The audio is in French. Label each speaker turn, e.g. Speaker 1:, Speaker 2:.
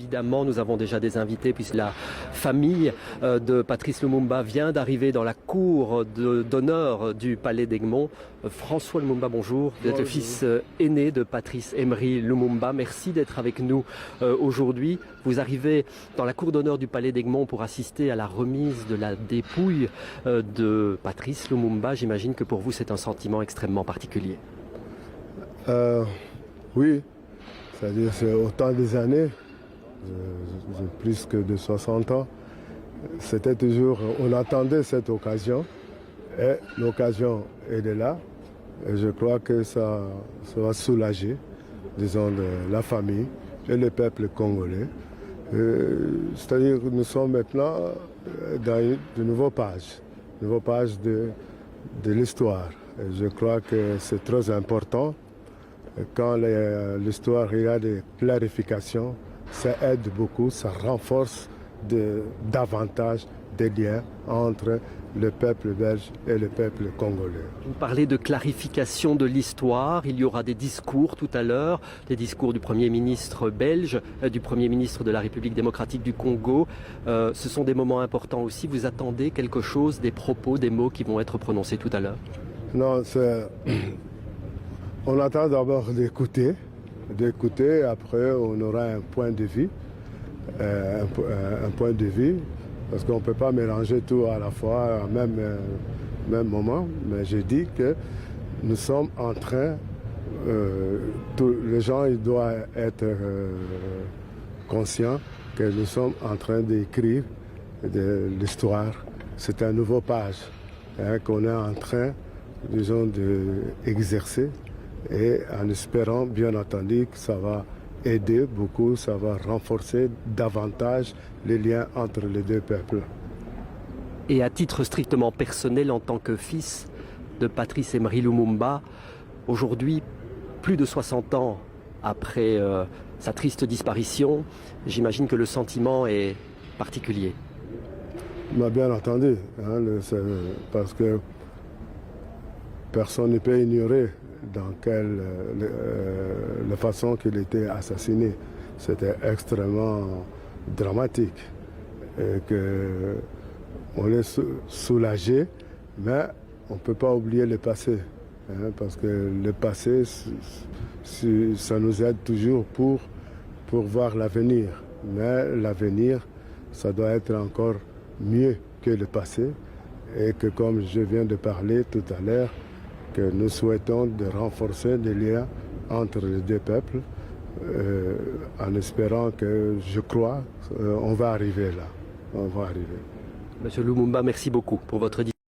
Speaker 1: Évidemment, nous avons déjà des invités puisque la famille de Patrice Lumumba vient d'arriver dans la cour d'honneur du Palais d'Egmont. François Lumumba, bonjour. Vous êtes le fils aîné de Patrice Emery Lumumba. Merci d'être avec nous aujourd'hui. Vous arrivez dans la cour d'honneur du Palais d'Egmont pour assister à la remise de la dépouille de Patrice Lumumba. J'imagine que pour vous, c'est un sentiment extrêmement particulier.
Speaker 2: Oui, c'est-à-dire c'est autant des années. Plus que de 60 ans, c'était toujours, on attendait cette occasion et l'occasion est là et je crois que ça va soulager, disons, la famille et le peuple congolais. C'est-à-dire que nous sommes maintenant dans de nouvelles pages de l'histoire. Je crois que c'est très important quand l'histoire il y a des clarifications. Ça aide beaucoup, ça renforce davantage des liens entre le peuple belge et le peuple congolais.
Speaker 1: Vous parlez de clarification de l'histoire. Il y aura des discours tout à l'heure, des discours du Premier ministre belge, du Premier ministre de la République démocratique du Congo. Ce sont des moments importants aussi. Vous attendez quelque chose, des propos, des mots qui vont être prononcés tout à l'heure?
Speaker 2: Non, on attend d'abord d'écouter, après on aura un point de vue, parce qu'on ne peut pas mélanger tout à la fois, au même moment, mais je dis que nous sommes en train, les gens ils doivent être conscients que nous sommes en train d'écrire de l'histoire. C'est un nouveau page qu'on est en train, disons, d'exercer. Et en espérant, bien entendu, que ça va aider beaucoup, ça va renforcer davantage les liens entre les deux peuples.
Speaker 1: Et à titre strictement personnel, en tant que fils de Patrice Emery Lumumba, aujourd'hui, plus de 60 ans après sa triste disparition, j'imagine que le sentiment est particulier.
Speaker 2: Bien entendu, parce que personne ne peut ignorer dans la façon qu'il était assassiné. C'était extrêmement dramatique. Et on est soulagé, mais on ne peut pas oublier le passé. Parce que le passé, ça nous aide toujours pour voir l'avenir. Mais l'avenir, ça doit être encore mieux que le passé. Et que comme je viens de parler tout à l'heure, que nous souhaitons de renforcer les liens entre les deux peuples, en espérant que, je crois, on va arriver là. On va arriver.
Speaker 1: Monsieur Lumumba, merci beaucoup pour votre discussion.